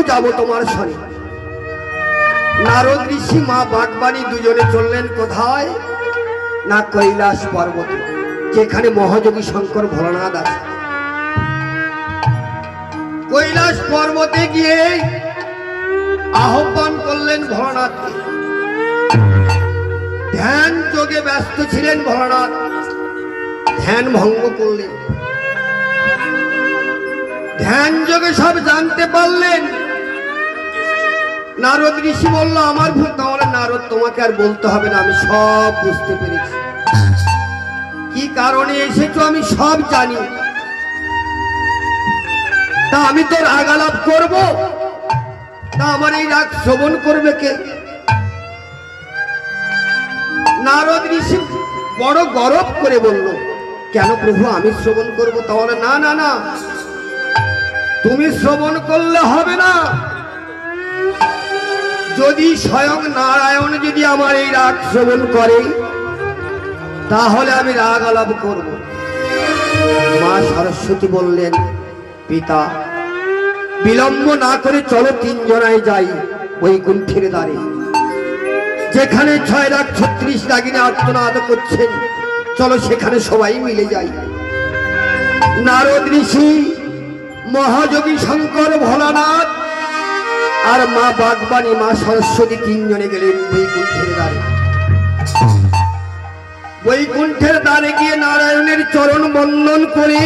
যাব তোমার সঙ্গে। নারদ ঋষি মা বাগবানী দুজনে চললেন কোথায় না কৈলাস পর্বতে, যেখানে মহাযোগী শঙ্কর ভোলানাথ আছে। কৈলাস পর্বতে গিয়ে আহ্বান করলেন ভোলানাথকে। ধ্যান যোগে ব্যস্ত ছিলেন ভোলানাথ, ধ্যান ভঙ্গ করলেন। ধ্যান যোগে সব জানতে পারলেন। নারদ ঋষি বলল আমার ভুল। তাহলে নারদ তোমাকে আর বলতে হবে না, আমি সব বুঝতে পেরেছি, কি কারণে এসেছো আমি সব জানি। তা আমি তোর আগালাপ করব, তা আমার এই রাগ শ্রবণ করবে কে? নারদ ঋষি বড় গরব করে বলল কেন প্রভু আমি শ্রবণ করব? তাহলে না না না, তুমি শ্রবণ করলে হবে না। যদি স্বয়ং নারায়ণ যদি আমার এই রাগ শ্রবণ করে তাহলে আমি রাগ আলাপ করব। মা সরস্বতী বললেন পিতা বিলম্ব না করে চলো তিনজনায় যাই বৈকুণ্ঠের দ্বারে, যেখানে 6,36 রাগিনী আর্তনাদ করছেন, চলো সেখানে সবাই মিলে যাই। নারদ ঋষি, মহাযোগী শঙ্কর ভোলানাথ আর মা বাগবানী মা সরস্বতী তিনজনে গেলেন বৈকুণ্ঠের দ্বারে। বৈকুণ্ঠের দ্বারে গিয়ে নারায়ণের চরণ বন্দন করে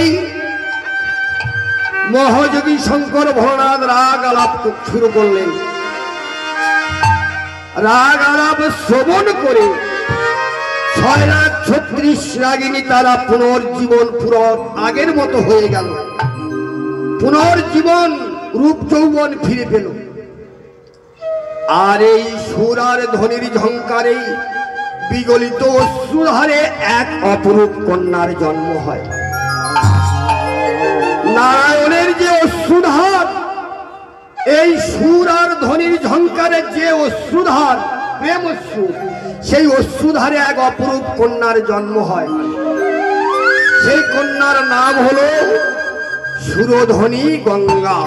মহাযোগী শঙ্কর ভোলানাথ রাগ আলাপ শুরু করলেন। রাগ আলাপ শ্রবণ করে 6,36 রাগিনী তারা পুনর্জীবন পুরো আগের মতো হয়ে গেল, পুনর্জীবন রূপ যৌবন ফিরে পেল। আর এই সুর আর ধ্বনির ঝঙ্কারে বিগলিত অশ্রুধারে এক অপরূপ কন্যার জন্ম হয়। নারায়ণের যে অশ্রুধার, এই সুর আর ধ্বনির ঝঙ্কারে যে অশ্রুধার প্রেম অশ্রু, সেই অশ্রুধারে এক অপরূপ কন্যার জন্ম হয়। সেই কন্যার নাম হলো সুরধ্বনি গঙ্গা।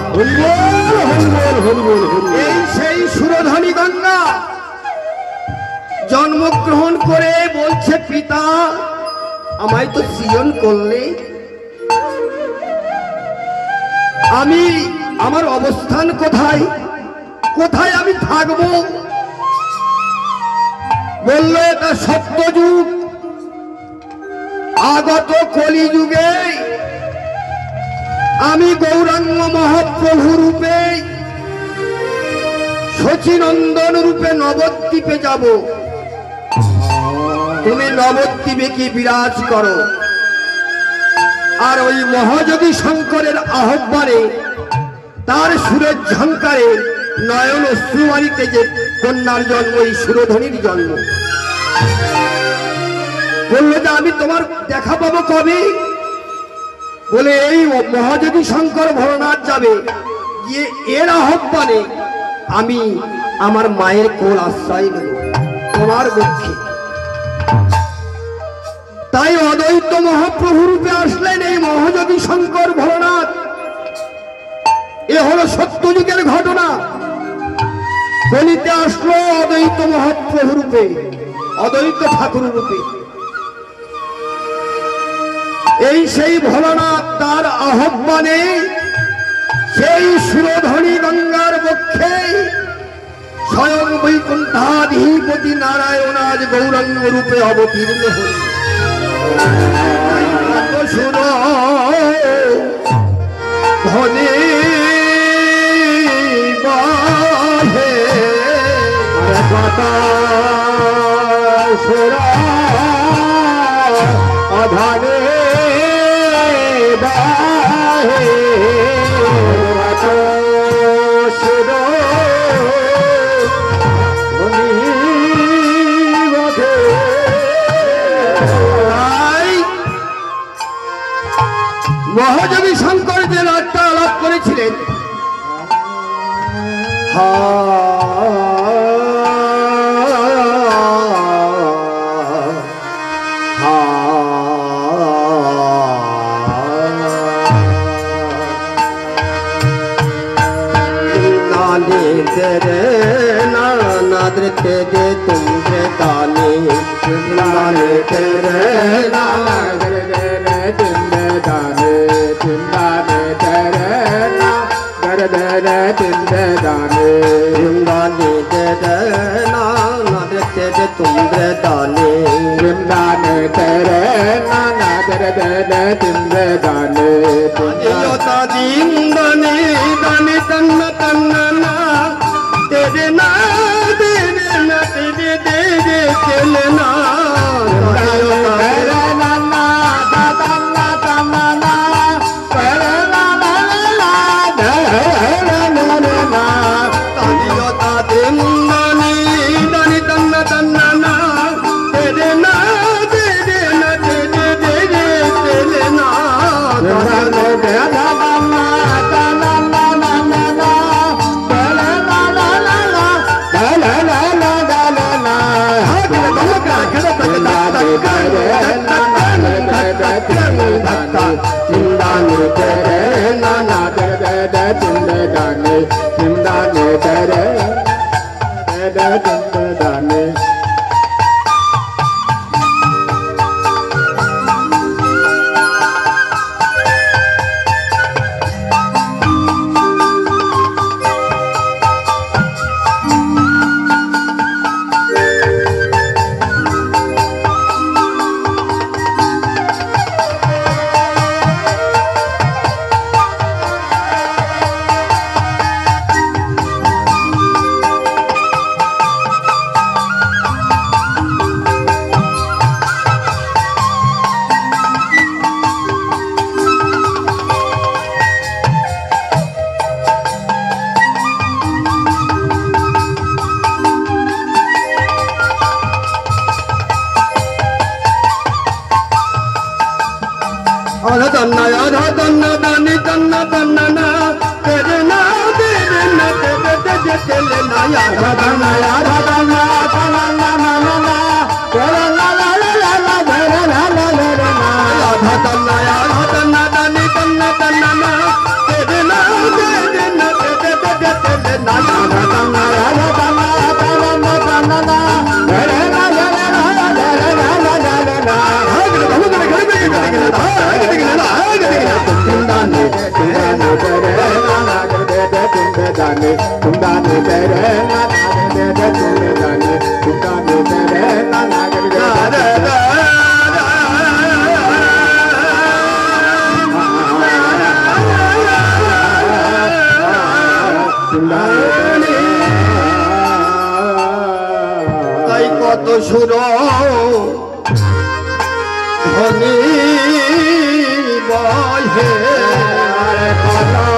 এই সেই সুরধ্বনি গঙ্গা জন্মগ্রহণ করে বলছে পিতা আমায় তো সৃজন করলে, আমি আমার অবস্থান কোথায়, কোথায় আমি থাকবো? বলল এটা সত্যযুগ, আগত কলিযুগে আমি গৌরাঙ্গ মহাপ্রভু রূপে শচীনন্দন রূপে নবদ্বীপে যাব। তুমি নবদ্বীপে কি বিরাজ করো। আর ওই মহাযোগী শঙ্করের আহ্বানে তার সুরের ঝঙ্কারে নয়ন অশ্রুবাণীতে যে কন্যার জন্ম, এই সুরধ্বনির জন্ম। বলল যে আমি তোমার দেখা পাবো কবে? বলে এই মহাযোগী শঙ্কর ভোলানাথ যাবে, গিয়ে এর আহ্বানে আমি আমার মায়ের কোল আশ্রয় নেব তোমার পক্ষে। তাই অদ্বৈত মহাপ্রভু রূপে আসলেন এই মহাযোগী শঙ্কর ভোলানাথ। এ হলো সত্যযুগের ঘটনা। কলিতে আসলো অদ্বৈত মহাপ্রভু রূপে, অদ্বৈত ঠাকুর রূপে। এই সেই ভোলানাথ তার আহ্বানে সেই সুরধ্বনি গঙ্গার পক্ষে স্বয়ং বৈকুণ্ঠাধিপতি নারায়ণ আজ গৌরাঙ্গ রূপে অবতীর্ণ হল। ধনে বাহে অধানে বাহে মহাযোগী শঙ্কর যে রাগটা আলাপ করেছিলেন, बृंदानी तेरे नाद तेरे तुम दानी बृंदानी तेरे नाद दाने चिंदाने तेरे ना दरे चिंदाने बृंदानी तेरे नाद तेरे तुम दानी चिंदाने तेरे ना दरे चिंदाने दानी दानी तन्न तन्न ना तेरे ना तेरे तेरे चलना चिंदाने तेरे नाना तेरे चिंदाने चिंदाने तेरे चिंदाने आधा तन्ना दानी तन्ना तन्ना ना तेरे ना तेरे ना तेरे तेरे चले ना आधा तन्ना तन्ना तन्ना ना तेरे ला ला ला ला ला तेरे ला ला ला ला आधा तन्ना दानी तन्ना तन्ना ना तेरे ना तेरे ना तेरे तेरे चले ना आधा तन्ना तन्ना तन्ना ना तेरे ला ला ला ला तेरे ला ला ला ला चिंदाने चिंदाने चिंदाने तेरे चिंदाने चिंदाने तेरे তাই কত সুর ধনী বহে কলা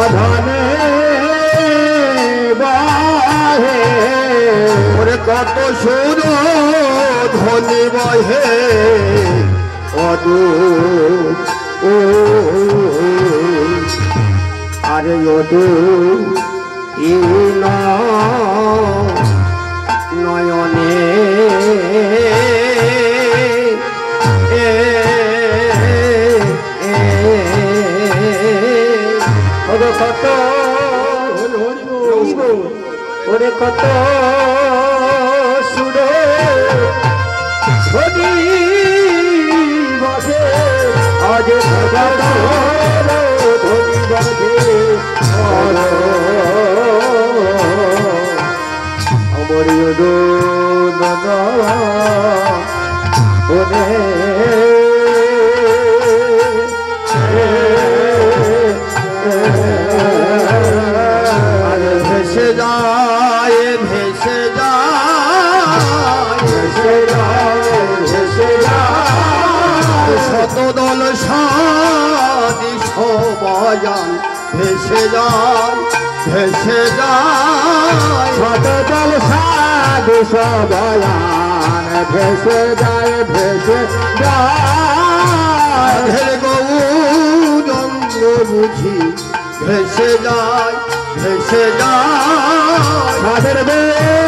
অধনে বাহে ওরে কত সুর ধনী বহে অদূ ও আরে অদূ নয়নে কত ওরে কত সুরে ধনী বসে আজ ধনী বসে অমর ওরে ভেসে যায় ভেসে যায় ভেসে যায় ভেসে যায় শতদল সাদি সবায়ান ভেসে যায় ভেসে যায় শতদল সাধু সবায়ান ভেসে যায় ভেসে যায় গৌরঙ্গ বুঝি ভেসে যায় ভেসে যায়।